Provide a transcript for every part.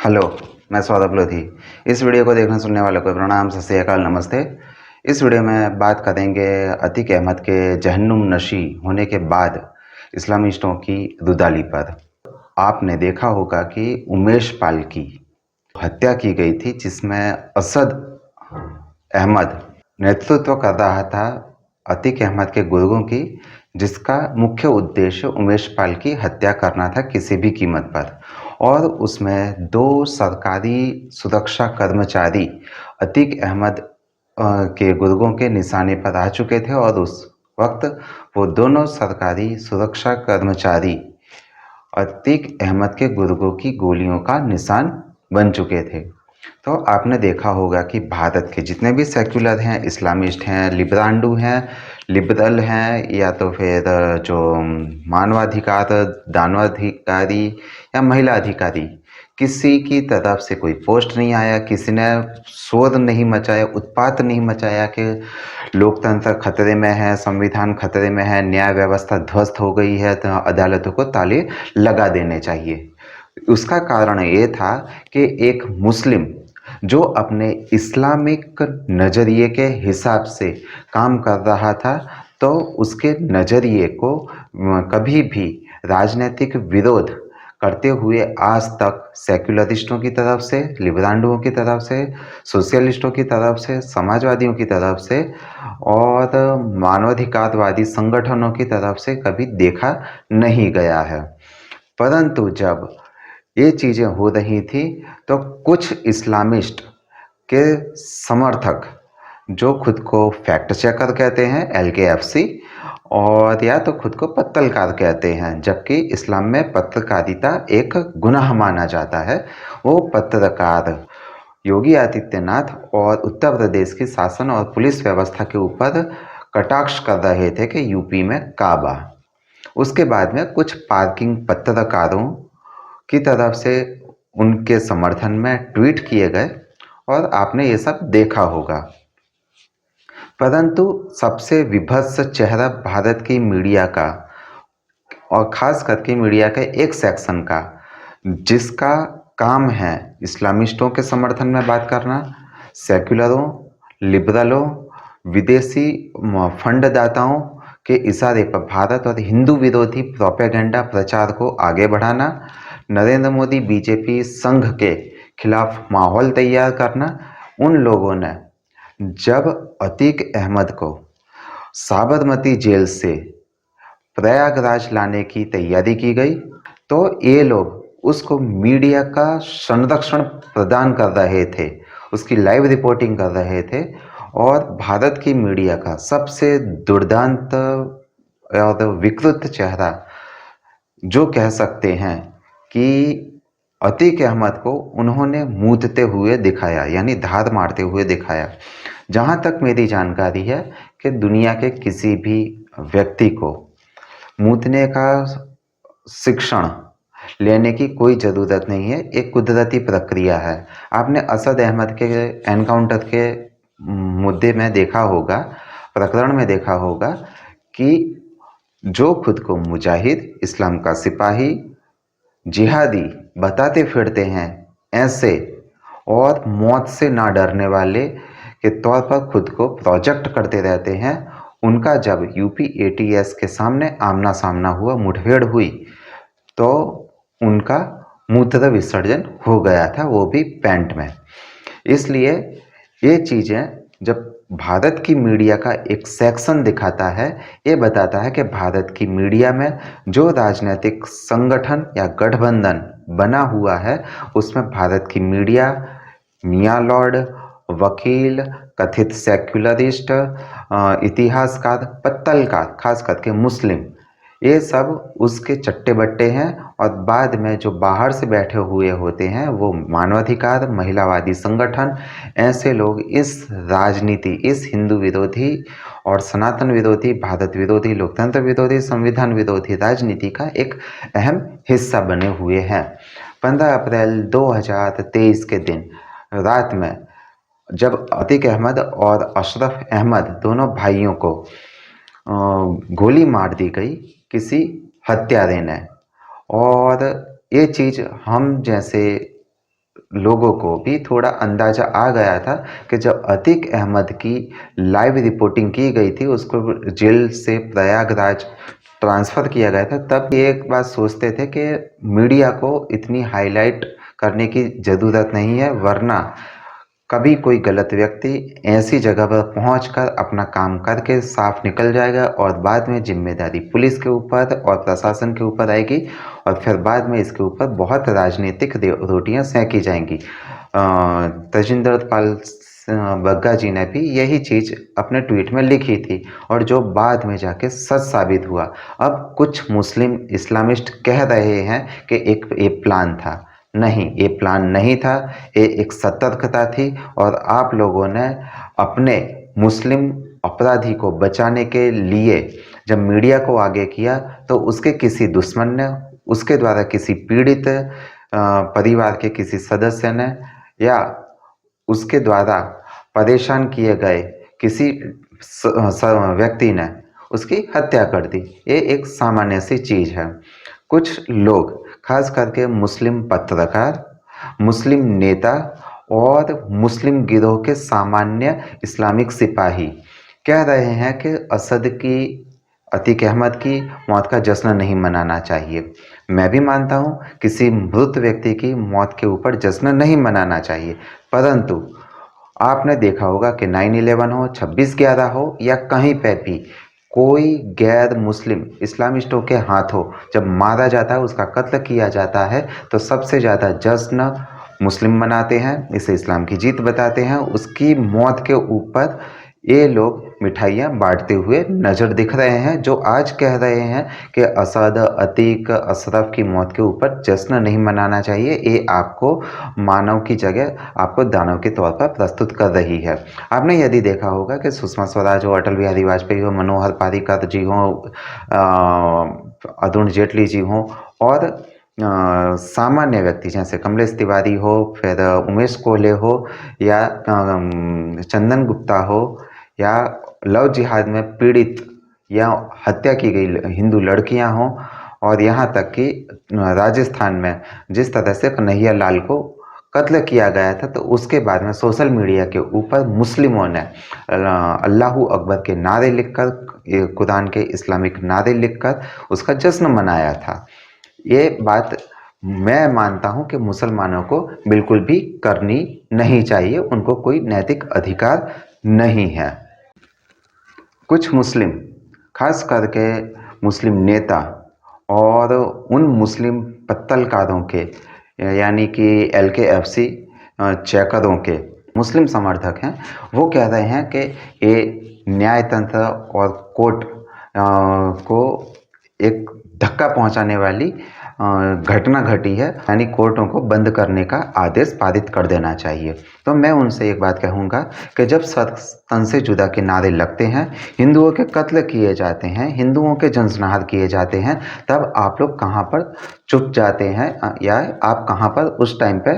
Hello, मैं सौरभ लोधी। इस video को देखने सुनने वालों को प्रणाम, सत श्री अकाल, नमस्ते। इस वीडियो में बात करेंगे अतीक अहमद के जहन्नुम नशी होने के बाद इस्लामिस्टों की रुदाली पर। आपने देखा होगा कि उमेश पाल की हत्या की गई थी, जिसमें असद अहमद नेतृत्व कर रहा था अतीक अहमद के गुर्गों की, जिसका मुख्य उद्देश्य उमेश पाल की हत्या करना था किसी भी कीमत पर। और उसमें दो सरकारी सुरक्षा कर्मचारी अतीक अहमद के गुर्गों के निशाने पर आ चुके थे और उस वक्त वो दोनों सरकारी सुरक्षा कर्मचारी अतीक अहमद के गुर्गों की गोलियों का निशान बन चुके थे। तो आपने देखा होगा कि भारत के जितने भी सेक्युलर हैं, इस्लामिस्ट हैं, लिबरांडू हैं, लिबरल हैं, या तो फिर जो मानवाधिकार दानवाधिकारी या महिला अधिकारी, किसी की तरफ से कोई पोस्ट नहीं आया, किसी ने शोर नहीं मचाया, उत्पात नहीं मचाया कि लोकतंत्र खतरे में है, संविधान खतरे में है, न्याय व्यवस्था ध्वस्त हो गई है, तो अदालतों को ताले लगा देने चाहिए। उसका कारण ये था कि एक मुस्लिम जो अपने इस्लामिक नज़रिए के हिसाब से काम कर रहा था, तो उसके नज़रिए को कभी भी राजनीतिक विरोध करते हुए आज तक सेक्युलरिस्टों की तरफ से, लिबरांडुओं की तरफ से, सोशलिस्टों की तरफ से, समाजवादियों की तरफ से और मानवाधिकारवादी संगठनों की तरफ से कभी देखा नहीं गया है। परंतु जब ये चीज़ें हो रही थी तो कुछ इस्लामिस्ट के समर्थक, जो खुद को फैक्ट चेकर कहते हैं LKFC, और या तो खुद को पत्रकार कहते हैं, जबकि इस्लाम में पत्रकारिता एक गुनाह माना जाता है, वो पत्रकार योगी आदित्यनाथ और उत्तर प्रदेश की शासन और पुलिस व्यवस्था के ऊपर कटाक्ष कर रहे थे कि यूपी में काबा। उसके बाद में कुछ पार्किंग पत्रकारों की तरफ से उनके समर्थन में ट्वीट किए गए और आपने ये सब देखा होगा। परंतु सबसे विभत्स चेहरा भारत की मीडिया का, और खास करके मीडिया के एक सेक्शन का, जिसका काम है इस्लामिस्टों के समर्थन में बात करना, सेक्युलरों, लिबरलों, विदेशी फंडदाताओं के इशारे पर भारत और हिंदू विरोधी प्रोपेगेंडा प्रचार को आगे बढ़ाना, नरेंद्र मोदी बीजेपी संघ के खिलाफ माहौल तैयार करना। उन लोगों ने जब अतीक अहमद को साबरमती जेल से प्रयागराज लाने की तैयारी की गई, तो ये लोग उसको मीडिया का संरक्षण प्रदान कर रहे थे, उसकी लाइव रिपोर्टिंग कर रहे थे। और भारत की मीडिया का सबसे दुर्दांत और विकृत चेहरा जो कह सकते हैं कि अतीक अहमद को उन्होंने मूतते हुए दिखाया, यानी धार मारते हुए दिखाया। जहाँ तक मेरी जानकारी है कि दुनिया के किसी भी व्यक्ति को मूतने का शिक्षण लेने की कोई ज़रूरत नहीं है, एक कुदरती प्रक्रिया है। आपने असद अहमद के एनकाउंटर के मुद्दे में देखा होगा, प्रकरण में देखा होगा कि जो खुद को मुजाहिद, इस्लाम का सिपाही, जिहादी बताते फिरते हैं, ऐसे और मौत से ना डरने वाले के तौर पर खुद को प्रोजेक्ट करते रहते हैं, उनका जब यूपी ATS के सामने आमना सामना हुआ, मुठभेड़ हुई, तो उनका मूत्र विसर्जन हो गया था, वो भी पैंट में। इसलिए ये चीज़ें जब भारत की मीडिया का एक सेक्शन दिखाता है, ये बताता है कि भारत की मीडिया में जो राजनीतिक संगठन या गठबंधन बना हुआ है, उसमें भारत की मीडिया, मियाँ लॉर्ड, वकील, कथित सेक्युलरिस्ट, इतिहासकार, पत्तलकार, खास करके मुस्लिम, ये सब उसके चट्टे बट्टे हैं। और बाद में जो बाहर से बैठे हुए होते हैं, वो मानवाधिकार, महिलावादी संगठन, ऐसे लोग इस राजनीति, इस हिंदू विरोधी और सनातन विरोधी, भारत विरोधी, लोकतंत्र विरोधी, संविधान विरोधी राजनीति का एक अहम हिस्सा बने हुए हैं। 15 अप्रैल 2023 के दिन रात में जब अतीक अहमद और अशरफ अहमद दोनों भाइयों को गोली मार दी गई किसी हत्यारे ने, और ये चीज़ हम जैसे लोगों को भी थोड़ा अंदाज़ा आ गया था कि जब अतीक अहमद की लाइव रिपोर्टिंग की गई थी, उसको जेल से प्रयागराज ट्रांसफ़र किया गया था, तब ये एक बात सोचते थे कि मीडिया को इतनी हाईलाइट करने की ज़रूरत नहीं है, वरना कभी कोई गलत व्यक्ति ऐसी जगह पर पहुंचकर अपना काम करके साफ निकल जाएगा और बाद में जिम्मेदारी पुलिस के ऊपर और प्रशासन के ऊपर आएगी और फिर बाद में इसके ऊपर बहुत राजनीतिक रोटियां सेंकी जाएंगी। तजिंदर पाल बग्गा जी ने भी यही चीज़ अपने ट्वीट में लिखी थी और जो बाद में जाके सच साबित हुआ। अब कुछ मुस्लिम इस्लामिस्ट कह रहे हैं कि ये प्लान था। नहीं, ये प्लान नहीं था, ये एक सतर्कता थी और आप लोगों ने अपने मुस्लिम अपराधी को बचाने के लिए जब मीडिया को आगे किया तो उसके किसी दुश्मन ने, उसके द्वारा किसी पीड़ित परिवार के किसी सदस्य ने या उसके द्वारा परेशान किए गए किसी व्यक्ति ने उसकी हत्या कर दी। ये एक सामान्य सी चीज़ है। कुछ लोग, खास करके मुस्लिम पत्रकार, मुस्लिम नेता और मुस्लिम गिरोह के सामान्य इस्लामिक सिपाही कह रहे हैं कि असद की, अतीक अहमद की मौत का जश्न नहीं मनाना चाहिए। मैं भी मानता हूँ किसी मृत व्यक्ति की मौत के ऊपर जश्न नहीं मनाना चाहिए, परंतु आपने देखा होगा कि 9/11 हो, 26/11 हो या कहीं पे भी कोई गैर मुस्लिम इस्लामिस्टों के हाथों जब मारा जाता है, उसका कत्ल किया जाता है, तो सबसे ज़्यादा जश्न मुस्लिम मनाते हैं, इसे इस्लाम की जीत बताते हैं। उसकी मौत के ऊपर ये लोग मिठाइयाँ बांटते हुए नज़र दिख रहे हैं, जो आज कह रहे हैं कि असद, अतीक, अशरफ की मौत के ऊपर जश्न नहीं मनाना चाहिए। ये आपको मानव की जगह आपको दानव के तौर पर प्रस्तुत कर रही है। आपने यदि देखा होगा कि सुषमा स्वराज हो, अटल बिहारी वाजपेयी हो, मनोहर पारिकर जी हों, अरुण जेटली जी हों और सामान्य व्यक्ति जैसे कमलेश तिवारी हो, फिर उमेश कोहले हो या चंदन गुप्ता हो या लव जिहाद में पीड़ित या हत्या की गई हिंदू लड़कियां हों और यहाँ तक कि राजस्थान में जिस तरह से कन्हैया लाल को कत्ल किया गया था, तो उसके बाद में सोशल मीडिया के ऊपर मुस्लिमों ने अल्लाहू अकबर के नारे लिखकर, कुरान के इस्लामिक नारे लिखकर उसका जश्न मनाया था। ये बात मैं मानता हूँ कि मुसलमानों को बिल्कुल भी करनी नहीं चाहिए, उनको कोई नैतिक अधिकार नहीं है। कुछ मुस्लिम, खास करके मुस्लिम नेता और उन मुस्लिम पत्तलकारों के, यानी कि LKFC चैकरों के मुस्लिम समर्थक हैं, वो कह रहे हैं कि ये न्यायतंत्र और कोर्ट को एक धक्का पहुंचाने वाली घटना घटी है, यानी कोर्टों को बंद करने का आदेश पारित कर देना चाहिए। तो मैं उनसे एक बात कहूँगा कि जब तन से जुदा के नारे लगते हैं, हिंदुओं के कत्ल किए जाते हैं, हिंदुओं के जनसंहार किए जाते हैं, तब आप लोग कहाँ पर चुप जाते हैं या आप कहाँ पर उस टाइम पे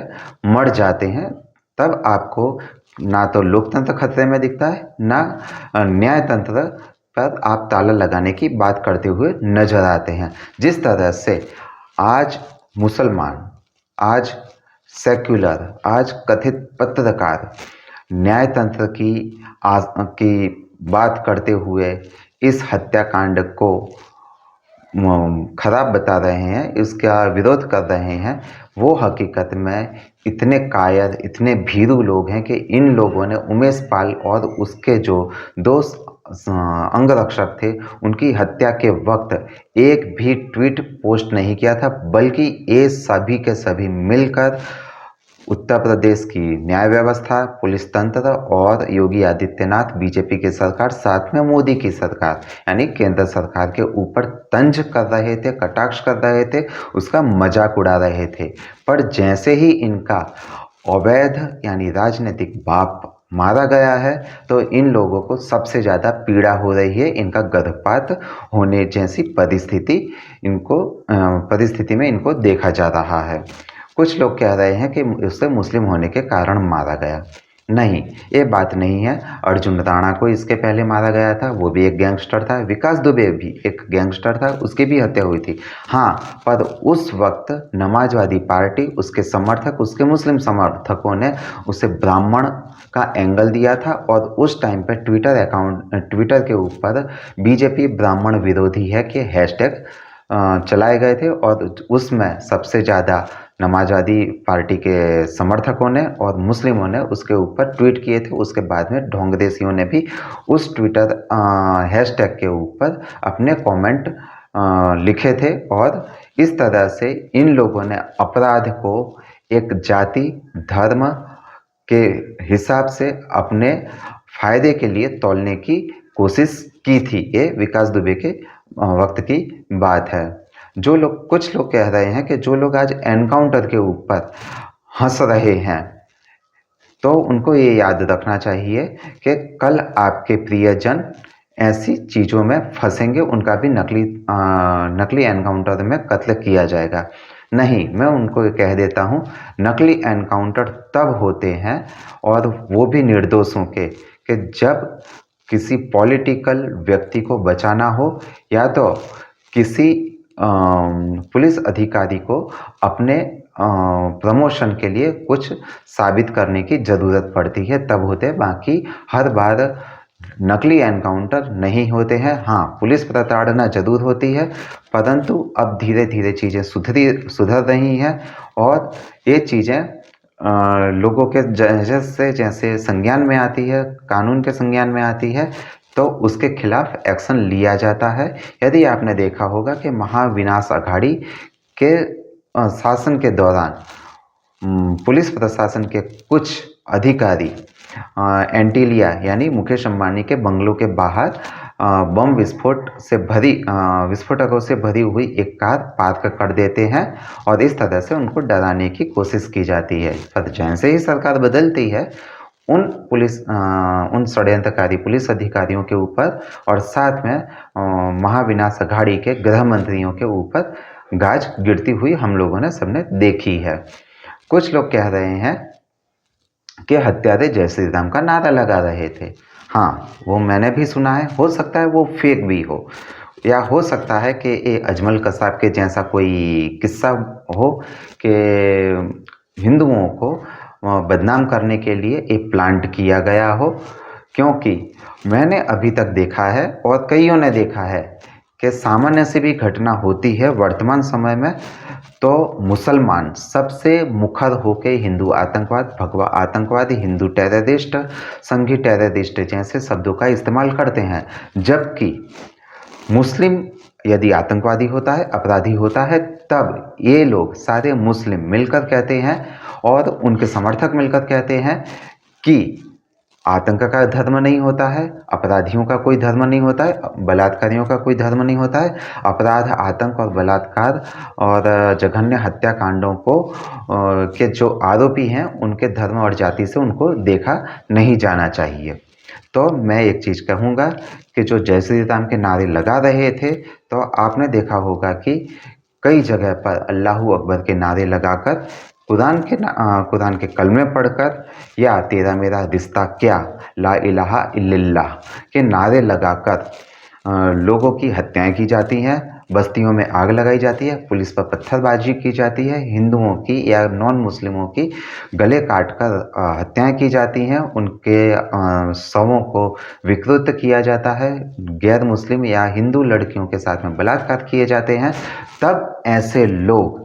मर जाते हैं? तब आपको ना तो लोकतंत्र खतरे में दिखता है, ना न्यायतंत्र पर आप ताला लगाने की बात करते हुए नजर आते हैं। जिस तरह से आज मुसलमान, आज सेक्युलर, आज कथित पत्रकार न्यायतंत्र की बात करते हुए इस हत्याकांड को खराब बता रहे हैं, इसका विरोध कर रहे हैं, वो हकीकत में इतने कायर, इतने भीरू लोग हैं कि इन लोगों ने उमेश पाल और उसके जो दो अंगरक्षक थे, उनकी हत्या के वक्त एक भी ट्वीट पोस्ट नहीं किया था, बल्कि ये सभी के सभी मिलकर उत्तर प्रदेश की न्याय व्यवस्था, पुलिस तंत्र और योगी आदित्यनाथ, बीजेपी की सरकार, साथ में मोदी की सरकार यानी केंद्र सरकार के ऊपर तंज कर रहे थे, कटाक्ष कर रहे थे, उसका मजाक उड़ा रहे थे। पर जैसे ही इनका अवैध यानी राजनीतिक बाप मारा गया है, तो इन लोगों को सबसे ज़्यादा पीड़ा हो रही है। इनका गर्भपात होने जैसी परिस्थिति में इनको देखा जा रहा है। कुछ लोग कह रहे हैं कि उससे मुस्लिम होने के कारण मारा गया। नहीं, ये बात नहीं है। अर्जुन राणा को इसके पहले मारा गया था, वो भी एक गैंगस्टर था। विकास दुबे भी एक गैंगस्टर था, उसकी भी हत्या हुई थी। हाँ, पर उस वक्त समाजवादी पार्टी, उसके समर्थक, उसके मुस्लिम समर्थकों ने उसे ब्राह्मण का एंगल दिया था और उस टाइम पे ट्विटर के ऊपर बीजेपी ब्राह्मण विरोधी है कि हैशटैग चलाए गए थे और उसमें सबसे ज़्यादा समाजवादी पार्टी के समर्थकों ने और मुस्लिमों ने उसके ऊपर ट्वीट किए थे। उसके बाद में ढोंगदेसियों ने भी उस ट्विटर हैशटैग के ऊपर अपने कमेंट लिखे थे और इस तरह से इन लोगों ने अपराध को एक जाति धर्म के हिसाब से अपने फायदे के लिए तौलने की कोशिश की थी। ये विकास दुबे के वक्त की बात है। कुछ लोग कह रहे हैं कि जो लोग आज एनकाउंटर के ऊपर हंस रहे हैं तो उनको ये याद रखना चाहिए कि कल आपके प्रियजन ऐसी चीज़ों में फंसेंगे, उनका भी नकली एनकाउंटर में कत्ल किया जाएगा। नहीं, मैं उनको कह देता हूँ, नकली एनकाउंटर तब होते हैं और वो भी निर्दोषों के, कि जब किसी पॉलिटिकल व्यक्ति को बचाना हो या तो किसी पुलिस अधिकारी को अपने प्रमोशन के लिए कुछ साबित करने की ज़रूरत पड़ती है, तब होते हैं। बाकी हर बार नकली एनकाउंटर नहीं होते हैं। हाँ, पुलिस प्रताड़ना जरूर होती है, परंतु अब धीरे धीरे चीज़ें सुधर रही हैं और ये चीज़ें लोगों के जैसे जैसे संज्ञान में आती है, कानून के संज्ञान में आती है, तो उसके खिलाफ एक्शन लिया जाता है। यदि आपने देखा होगा कि महाविनाश अघाड़ी के शासन के दौरान पुलिस प्रशासन के कुछ अधिकारी एंटीलिया यानी मुकेश अंबानी के बंगलों के बाहर बम विस्फोटकों से भरी हुई एक कार पार्क कर देते हैं और इस तरह से उनको डराने की कोशिश की जाती है। पर जैसे ही सरकार बदलती है, उन षड्यंत्रकारी पुलिस अधिकारियों के ऊपर और साथ में महाविनाश अघाड़ी के गृह मंत्रियों के ऊपर गाज गिरती हुई हम लोगों ने सबने देखी है। कुछ लोग कह रहे हैं कि हत्यारे जय श्री राम का नारा लगा रहे थे। हाँ, वो मैंने भी सुना है। हो सकता है वो फेक भी हो, या हो सकता है कि ये अजमल कसाब के जैसा कोई किस्सा हो कि हिंदुओं को बदनाम करने के लिए एक प्लांट किया गया हो। क्योंकि मैंने अभी तक देखा है और कईयों ने देखा है कि सामान्य से भी घटना होती है वर्तमान समय में, तो मुसलमान सबसे मुखर होकर हिंदू आतंकवाद, भगवा आतंकवादी, हिंदू टेररिस्ट, संघी टेररिस्ट जैसे शब्दों का इस्तेमाल करते हैं। जबकि मुस्लिम यदि आतंकवादी होता है, अपराधी होता है, तब ये लोग सारे मुस्लिम मिलकर कहते हैं और उनके समर्थक मिलकर कहते हैं कि आतंक का धर्म नहीं होता है, अपराधियों का कोई धर्म नहीं होता है, बलात्कारियों का कोई धर्म नहीं होता है। अपराध, आतंक और बलात्कार और जघन्य हत्याकांडों को के जो आरोपी हैं उनके धर्म और जाति से उनको देखा नहीं जाना चाहिए। तो मैं एक चीज़ कहूँगा कि जो जय श्री राम के नारे लगा रहे थे, तो आपने देखा होगा कि कई जगह पर अल्लाहू अकबर के नारे लगाकर, कुरान के कलमे पढ़कर या तेरा मेरा रिश्ता क्या, ला इलाहा इल्लल्लाह के नारे लगाकर लोगों की हत्याएं की जाती हैं, बस्तियों में आग लगाई जाती है, पुलिस पर पत्थरबाजी की जाती है, हिंदुओं की या नॉन मुस्लिमों की गले काटकर हत्याएं की जाती हैं, उनके शवों को विकृत किया जाता है, गैर मुस्लिम या हिंदू लड़कियों के साथ में बलात्कार किए जाते हैं। तब ऐसे लोग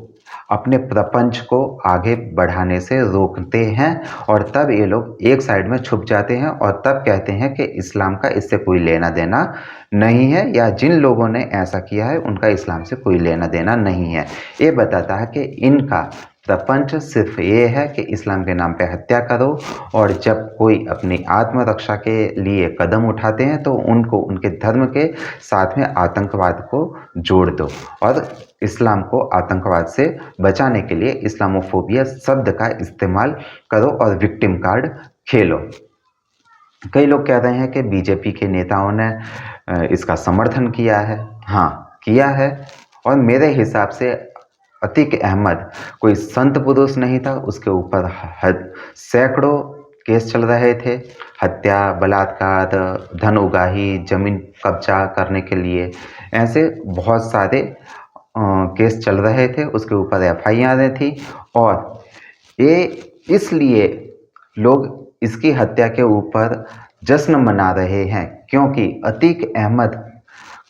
अपने प्रपंच को आगे बढ़ाने से रोकते हैं और तब ये लोग एक साइड में छुप जाते हैं और तब कहते हैं कि इस्लाम का इससे कोई लेना देना नहीं है, या जिन लोगों ने ऐसा किया है उनका इस्लाम से कोई लेना देना नहीं है। ये बताता है कि इनका प्रपंच सिर्फ ये है कि इस्लाम के नाम पे हत्या करो, और जब कोई अपनी आत्मरक्षा के लिए कदम उठाते हैं तो उनको उनके धर्म के साथ में आतंकवाद को जोड़ दो और इस्लाम को आतंकवाद से बचाने के लिए इस्लामोफोबिया शब्द का इस्तेमाल करो और विक्टिम कार्ड खेलो। कई लोग कह रहे हैं कि बीजेपी के नेताओं ने इसका समर्थन किया है। हाँ, किया है, और मेरे हिसाब से अतीक अहमद कोई संत पुरुष नहीं था, उसके ऊपर सैकड़ों केस चल रहे थे, हत्या, बलात्कार, धन उगाही, जमीन कब्जा करने के लिए, ऐसे बहुत सारे केस चल रहे थे। उसके ऊपर एफआईआर थी और ये इसलिए लोग इसकी हत्या के ऊपर जश्न मना रहे हैं क्योंकि अतीक अहमद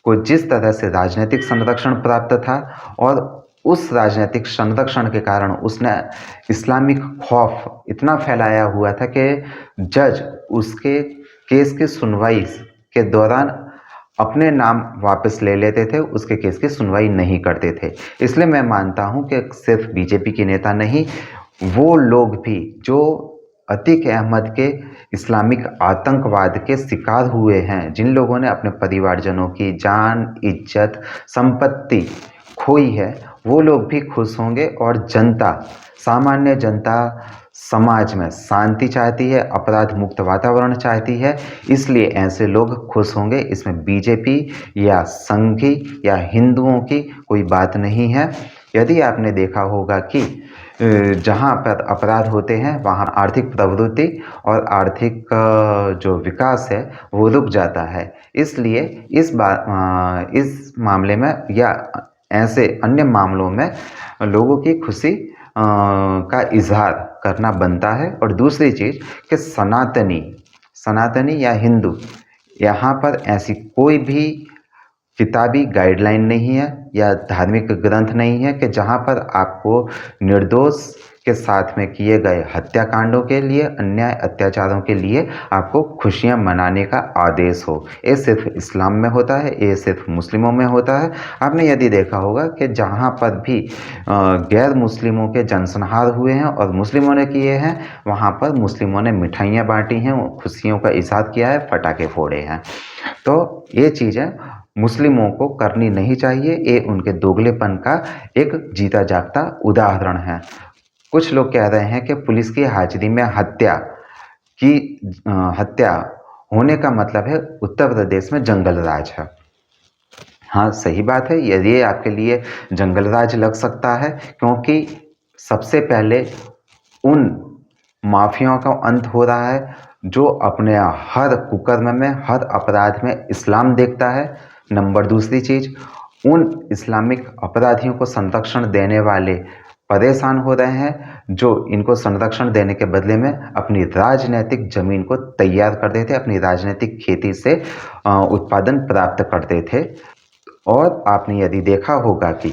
को जिस तरह से राजनीतिक संरक्षण प्राप्त था और उस राजनीतिक संरक्षण के कारण उसने इस्लामिक खौफ इतना फैलाया हुआ था कि जज उसके केस की सुनवाई के दौरान अपने नाम वापस ले लेते थे, उसके केस की सुनवाई नहीं करते थे। इसलिए मैं मानता हूं कि सिर्फ बीजेपी के नेता नहीं, वो लोग भी जो अतीक अहमद के इस्लामिक आतंकवाद के शिकार हुए हैं, जिन लोगों ने अपने परिवारजनों की जान, इज्जत, संपत्ति खोई है, वो लोग भी खुश होंगे और जनता, सामान्य जनता समाज में शांति चाहती है, अपराध मुक्त वातावरण चाहती है, इसलिए ऐसे लोग खुश होंगे। इसमें बीजेपी या संघी या हिंदुओं की कोई बात नहीं है। यदि आपने देखा होगा कि जहाँ पर अपराध होते हैं वहाँ आर्थिक प्रवृत्ति और आर्थिक जो विकास है वो रुक जाता है। इसलिए इस मामले में या ऐसे अन्य मामलों में लोगों की खुशी का इजहार करना बनता है। और दूसरी चीज़ कि सनातनी या हिंदू, यहाँ पर ऐसी कोई भी किताबी गाइडलाइन नहीं है या धार्मिक ग्रंथ नहीं है कि जहाँ पर आपको निर्दोष के साथ में किए गए हत्याकांडों के लिए, अन्याय अत्याचारों के लिए आपको खुशियाँ मनाने का आदेश हो। ये सिर्फ इस्लाम में होता है, ये सिर्फ मुस्लिमों में होता है। आपने यदि देखा होगा कि जहाँ पर भी गैर मुस्लिमों के जनसंहार हुए हैं और मुस्लिमों ने किए हैं, वहाँ पर मुस्लिमों ने मिठाइयाँ बांटी हैं, खुशियों का इजहार किया है, पटाखे फोड़े हैं। तो ये चीज़ें मुस्लिमों को करनी नहीं चाहिए। ये उनके दोगलेपन का एक जीता जागता उदाहरण है। कुछ लोग कह रहे हैं कि पुलिस की हाजिरी में हत्या होने का मतलब है उत्तर प्रदेश में जंगल राज है। हाँ, सही बात है, यदि आपके लिए जंगल राज लग सकता है क्योंकि सबसे पहले उन माफियाओं का अंत हो रहा है जो अपने हर कुकर्म में, हर अपराध में इस्लाम देखता है। नंबर दूसरी चीज़, उन इस्लामिक अपराधियों को संरक्षण देने वाले परेशान हो रहे हैं जो इनको संरक्षण देने के बदले में अपनी राजनीतिक जमीन को तैयार कर देते, अपनी राजनीतिक खेती से उत्पादन प्राप्त करते थे। और आपने यदि देखा होगा कि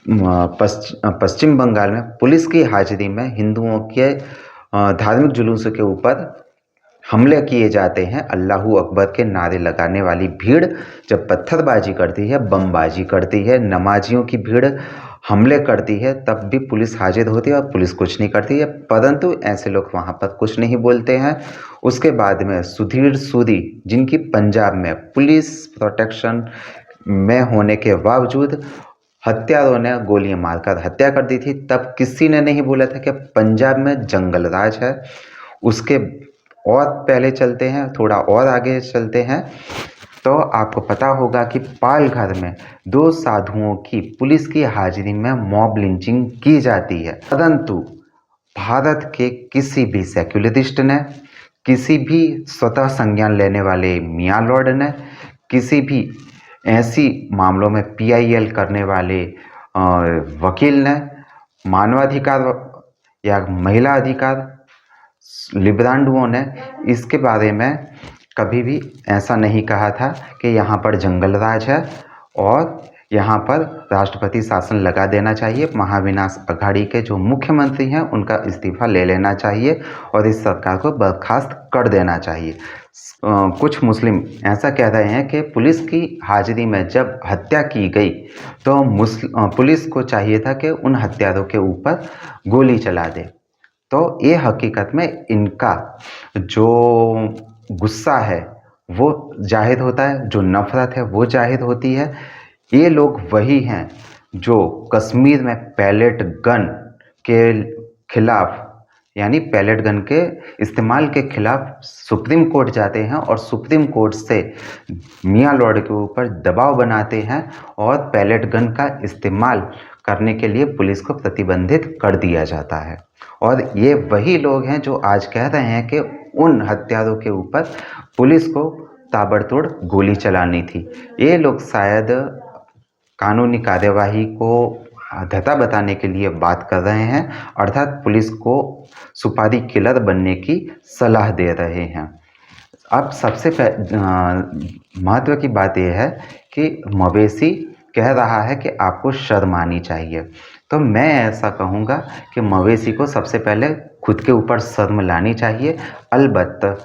पश्चिम बंगाल में पुलिस की हाजिरी में हिंदुओं के धार्मिक जुलूसों के ऊपर हमले किए जाते हैं। अल्लाहू अकबर के नारे लगाने वाली भीड़ जब पत्थरबाजी करती है, बमबाजी करती है, नमाजियों की भीड़ हमले करती है, तब भी पुलिस हाजिर होती है और पुलिस कुछ नहीं करती है। परंतु ऐसे लोग वहाँ पर कुछ नहीं बोलते हैं। उसके बाद में सुधीर सूरी, जिनकी पंजाब में पुलिस प्रोटेक्शन में होने के बावजूद हत्यारों ने गोलियां मारकर हत्या कर दी थी, तब किसी ने नहीं बोला था कि पंजाब में जंगल राज है। उसके और पहले चलते हैं, थोड़ा और आगे चलते हैं, तो आपको पता होगा कि पालघर में 2 साधुओं की पुलिस की हाजिरी में मॉब लिंचिंग की जाती है। परंतु भारत के किसी भी सेक्युलरिस्ट ने, किसी भी स्वतः संज्ञान लेने वाले मियाँ लॉर्ड ने, किसी भी ऐसी मामलों में पीआईएल करने वाले वकील ने, मानवाधिकार या महिला अधिकार लिब्रांडुओं ने इसके बारे में कभी भी ऐसा नहीं कहा था कि यहाँ पर जंगल राज है और यहाँ पर राष्ट्रपति शासन लगा देना चाहिए। महाविनाश अघाड़ी के जो मुख्यमंत्री हैं उनका इस्तीफा ले लेना चाहिए और इस सरकार को बर्खास्त कर देना चाहिए। कुछ मुस्लिम ऐसा कह रहे हैं कि पुलिस की हाजिरी में जब हत्या की गई तो पुलिस को चाहिए था कि उन हत्यारों के ऊपर गोली चला दे। तो ये हकीकत में इनका जो गुस्सा है वो जाहिर होता है, जो नफरत है वो जाहिर होती है। ये लोग वही हैं जो कश्मीर में पैलेट गन के खिलाफ, यानी पैलेट गन के इस्तेमाल के खिलाफ सुप्रीम कोर्ट जाते हैं और सुप्रीम कोर्ट से मियाँ लॉर्ड के ऊपर दबाव बनाते हैं और पैलेट गन का इस्तेमाल करने के लिए पुलिस को प्रतिबंधित कर दिया जाता है। और ये वही लोग हैं जो आज कह रहे हैं कि उन हत्यारों के ऊपर पुलिस को ताबड़तोड़ गोली चलानी थी। ये लोग शायद कानूनी कार्यवाही को धता बताने के लिए बात कर रहे हैं, अर्थात पुलिस को सुपारी किलर बनने की सलाह दे रहे हैं। अब सबसे महत्व की बात यह है कि मवेशी कह रहा है कि आपको शर्म आनी चाहिए। तो मैं ऐसा कहूँगा कि मवेशी को सबसे पहले खुद के ऊपर शर्म लानी चाहिए। अलबत्ता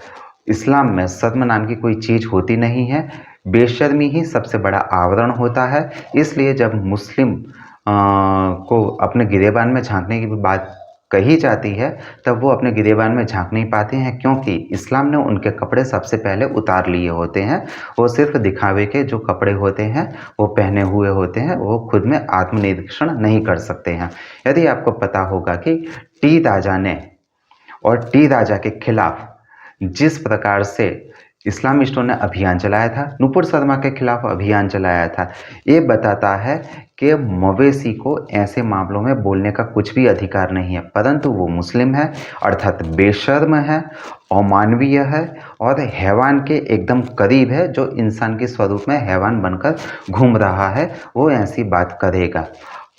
इस्लाम में शर्म नाम की कोई चीज़ होती नहीं है, बेशर्मी ही सबसे बड़ा आवरण होता है। इसलिए जब मुस्लिम को अपने गिरेबान में झांकने की बात कही जाती है, तब वो अपने गिरेबान में झांक नहीं पाते हैं, क्योंकि इस्लाम ने उनके कपड़े सबसे पहले उतार लिए होते हैं। वो सिर्फ दिखावे के जो कपड़े होते हैं वो पहने हुए होते हैं, वो खुद में आत्मनिरीक्षण नहीं कर सकते हैं। यदि आपको पता होगा कि टी राजा ने और टी राजा के खिलाफ जिस प्रकार से इस्लामिस्टों ने अभियान चलाया था, नुपुर शर्मा के खिलाफ अभियान चलाया था, ये बताता है कि मवेशी को ऐसे मामलों में बोलने का कुछ भी अधिकार नहीं है, परंतु वो मुस्लिम है, अर्थात बेशर्म है, अमानवीय है और हैवान के एकदम करीब है। जो इंसान के स्वरूप में हैवान बनकर घूम रहा है, वो ऐसी बात करेगा।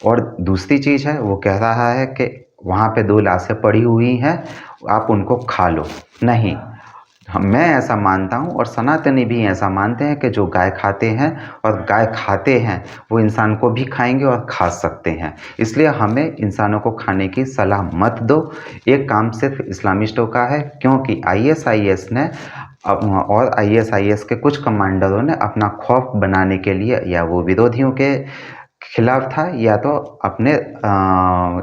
और दूसरी चीज़ है, वो कह रहा है कि वहाँ पे 2 लाशें पड़ी हुई हैं, आप उनको खा लो। नहीं, मैं ऐसा मानता हूँ और सनातनी भी ऐसा मानते हैं कि जो गाय खाते हैं और गाय खाते हैं वो इंसान को भी खाएंगे और खा सकते हैं। इसलिए हमें इंसानों को खाने की सलाह मत दो। ये काम सिर्फ इस्लामिस्टों का है, क्योंकि आईएसआईएस ने और आईएसआईएस के कुछ कमांडरों ने अपना खौफ बनाने के लिए, या वो विरोधियों के खिलाफ था या तो अपने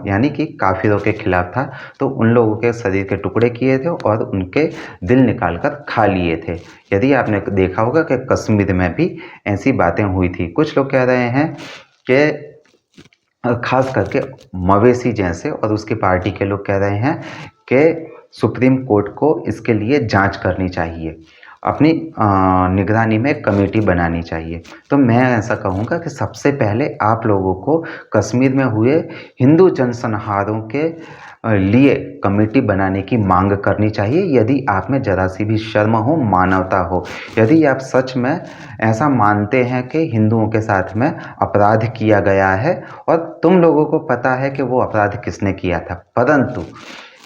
यानी कि काफिरों के खिलाफ था, तो उन लोगों के शरीर के टुकड़े किए थे और उनके दिल निकालकर खा लिए थे। यदि आपने देखा होगा कि कश्मीर में भी ऐसी बातें हुई थी। कुछ लोग कह रहे हैं कि खास करके मवेशी जैसे और उसकी पार्टी के लोग कह रहे हैं कि सुप्रीम कोर्ट को इसके लिए जांच करनी चाहिए, अपनी निगरानी में कमेटी बनानी चाहिए। तो मैं ऐसा कहूँगा कि सबसे पहले आप लोगों को कश्मीर में हुए हिंदू जनसंहारों के लिए कमेटी बनाने की मांग करनी चाहिए। यदि आप में ज़रा सी भी शर्म हो, मानवता हो, यदि आप सच में ऐसा मानते हैं कि हिंदुओं के साथ में अपराध किया गया है और तुम लोगों को पता है कि वो अपराध किसने किया था, परंतु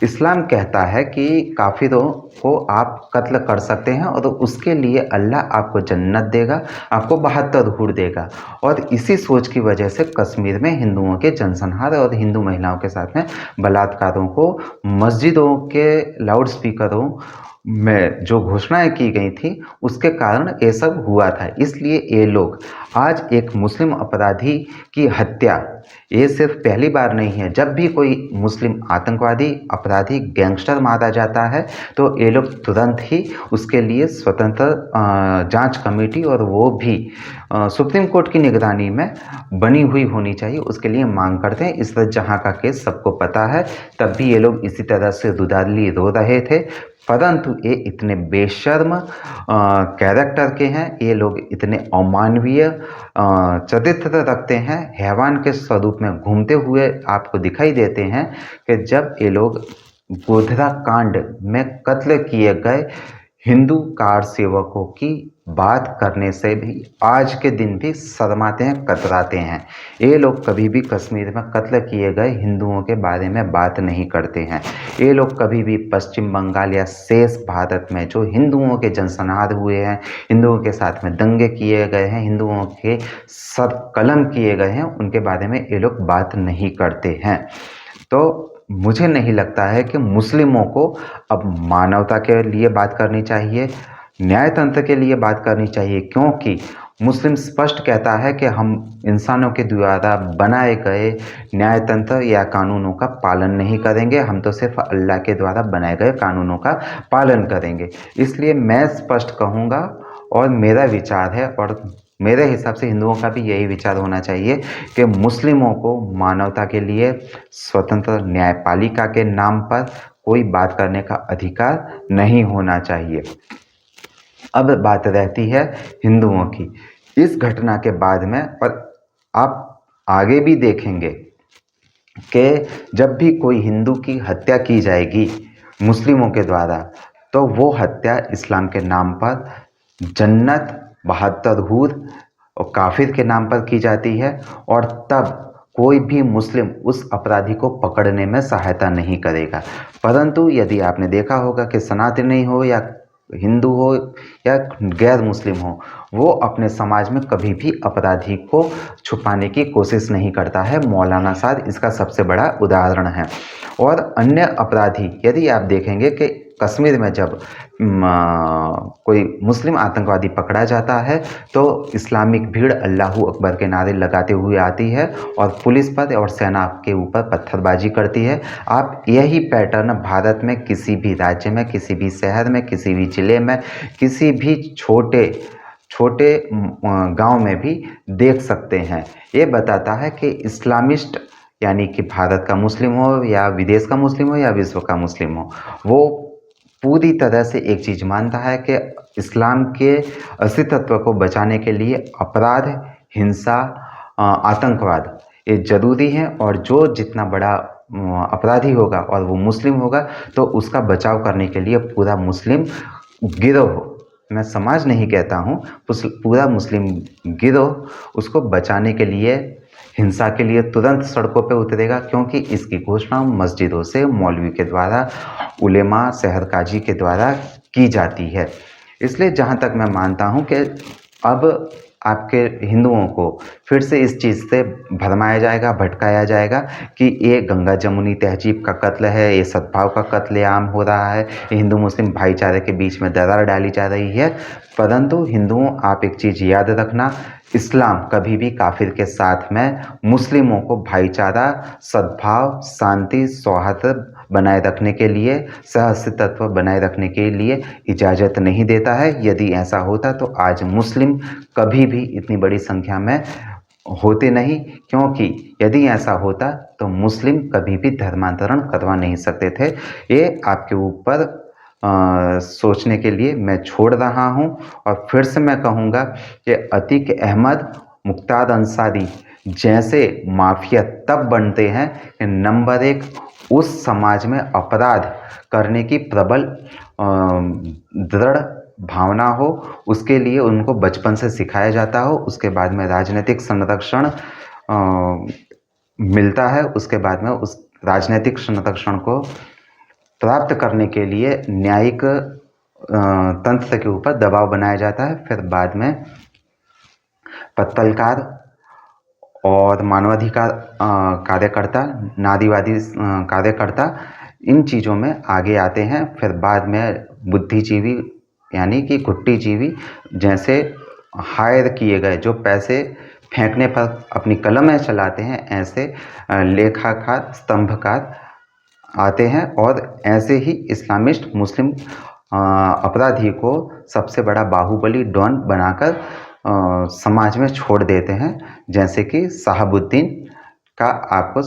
इस्लाम कहता है कि काफिरों को आप कत्ल कर सकते हैं और उसके लिए अल्लाह आपको जन्नत देगा, आपको 72 हूर देगा। और इसी सोच की वजह से कश्मीर में हिंदुओं के जनसंहार और हिंदू महिलाओं के साथ में बलात्कारों को मस्जिदों के लाउड स्पीकरों में जो घोषणाएं की गई थी, उसके कारण ये सब हुआ था। इसलिए ये लोग आज एक मुस्लिम अपराधी की हत्या, ये सिर्फ पहली बार नहीं है। जब भी कोई मुस्लिम आतंकवादी अपराधी गैंगस्टर मारा जाता है तो ये लोग तुरंत ही उसके लिए स्वतंत्र जांच कमेटी, और वो भी सुप्रीम कोर्ट की निगरानी में बनी हुई होनी चाहिए, उसके लिए मांग करते हैं। इस तरह जहाँ का केस सबको पता है, तब भी ये लोग इसी तरह से दुधारली रो रहे थे, परंतु ये इतने बेशर्म कैरेक्टर के हैं, ये लोग इतने अमानवीय चरित्र रखते हैं, हैवान के स्वरूप में घूमते हुए आपको दिखाई देते हैं कि जब ये लोग गोधरा कांड में कत्ल किए गए हिंदू कार सेवकों की बात करने से भी आज के दिन भी शर्माते हैं, कतराते हैं। ये लोग कभी भी कश्मीर में कत्ल किए गए हिंदुओं के बारे में बात नहीं करते हैं। ये लोग कभी भी पश्चिम बंगाल या शेष भारत में जो हिंदुओं के जनसंहार हुए हैं, हिंदुओं के साथ में दंगे किए गए हैं, हिंदुओं के सर कलम किए गए हैं, उनके बारे में ये लोग बात नहीं करते हैं। तो मुझे नहीं लगता है कि मुस्लिमों को अब मानवता के लिए बात करनी चाहिए, न्यायतंत्र के लिए बात करनी चाहिए, क्योंकि मुस्लिम स्पष्ट कहता है कि हम इंसानों के द्वारा बनाए गए न्यायतंत्र या कानूनों का पालन नहीं करेंगे, हम तो सिर्फ अल्लाह के द्वारा बनाए गए कानूनों का पालन करेंगे। इसलिए मैं स्पष्ट कहूँगा, और मेरा विचार है और मेरे हिसाब से हिंदुओं का भी यही विचार होना चाहिए कि मुस्लिमों को मानवता के लिए स्वतंत्र न्यायपालिका के नाम पर कोई बात करने का अधिकार नहीं होना चाहिए। अब बात रहती है हिंदुओं की। इस घटना के बाद में, और आप आगे भी देखेंगे कि जब भी कोई हिंदू की हत्या की जाएगी मुस्लिमों के द्वारा, तो वो हत्या इस्लाम के नाम पर जन्नत, 72 हूर और काफिर के नाम पर की जाती है, और तब कोई भी मुस्लिम उस अपराधी को पकड़ने में सहायता नहीं करेगा। परंतु यदि आपने देखा होगा कि सनातनी हो या हिंदू हो या गैर मुस्लिम हो, वो अपने समाज में कभी भी अपराधी को छुपाने की कोशिश नहीं करता है। मौलाना साद इसका सबसे बड़ा उदाहरण है। और अन्य अपराधी, यदि आप देखेंगे कि कश्मीर में जब कोई मुस्लिम आतंकवादी पकड़ा जाता है तो इस्लामिक भीड़ अल्लाहू अकबर के नारे लगाते हुए आती है और पुलिस पर और सेना के ऊपर पत्थरबाजी करती है। आप यही पैटर्न भारत में किसी भी राज्य में, किसी भी शहर में, किसी भी जिले में, किसी भी छोटे गांव में भी देख सकते हैं। ये बताता है कि इस्लामिस्ट, यानी कि भारत का मुस्लिम हो या विदेश का मुस्लिम हो या विश्व का मुस्लिम हो, वो पूरी तरह से एक चीज़ मानता है कि इस्लाम के अस्तित्व को बचाने के लिए अपराध, हिंसा, आतंकवाद ये ज़रूरी है, और जो जितना बड़ा अपराधी होगा और वो मुस्लिम होगा तो उसका बचाव करने के लिए पूरा मुस्लिम गिरोह, मैं समाज नहीं कहता हूँ, पूरा मुस्लिम गिरोह उसको बचाने के लिए, हिंसा के लिए तुरंत सड़कों पर उतरेगा, क्योंकि इसकी घोषणा मस्जिदों से मौलवी के द्वारा, उलेमा, शहर काजी के द्वारा की जाती है। इसलिए जहाँ तक मैं मानता हूँ कि अब आपके हिंदुओं को फिर से इस चीज़ से भरमाया जाएगा, भटकाया जाएगा कि ये गंगा जमुनी तहजीब का कत्ल है, ये सद्भाव का कत्लेआम हो रहा है, ये हिंदू मुस्लिम भाईचारे के बीच में दरार डाली जा रही है। परंतु हिंदुओं, आप एक चीज़ याद रखना, इस्लाम कभी भी काफिर के साथ में मुस्लिमों को भाईचारा, सद्भाव, शांति, सौहार्द बनाए रखने के लिए, सह-अस्तित्व बनाए रखने के लिए इजाज़त नहीं देता है। यदि ऐसा होता तो आज मुस्लिम कभी भी इतनी बड़ी संख्या में होते नहीं, क्योंकि यदि ऐसा होता तो मुस्लिम कभी भी धर्मांतरण करवा नहीं सकते थे। ये आपके ऊपर सोचने के लिए मैं छोड़ रहा हूँ। और फिर से मैं कहूँगा कि अतीक अहमद, मुख्तार अंसारी जैसे माफिया तब बनते हैं कि नंबर 1 उस समाज में अपराध करने की प्रबल दृढ़ भावना हो, उसके लिए उनको बचपन से सिखाया जाता हो, उसके बाद में राजनीतिक संरक्षण मिलता है, उसके बाद में उस राजनीतिक संरक्षण को प्राप्त करने के लिए न्यायिक तंत्र के ऊपर दबाव बनाया जाता है। फिर बाद में पत्रकार और मानवाधिकार कार्यकर्ता, नारीवादी कार्यकर्ता इन चीज़ों में आगे आते हैं। फिर बाद में बुद्धिजीवी यानी कि कुट्टीजीवी जैसे हायर किए गए, जो पैसे फेंकने पर अपनी कलमें चलाते हैं, ऐसे लेखाकार, स्तंभकार आते हैं और ऐसे ही इस्लामिस्ट मुस्लिम अपराधी को सबसे बड़ा बाहुबली डॉन बनाकर समाज में छोड़ देते हैं। जैसे कि शहाबुद्दीन का आपको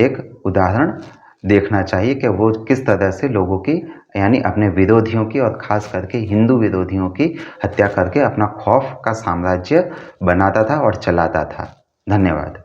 एक उदाहरण देखना चाहिए कि वो किस तरह से लोगों की, यानी अपने विरोधियों की और ख़ास करके हिंदू विरोधियों की हत्या करके अपना खौफ का साम्राज्य बनाता था और चलाता था। धन्यवाद।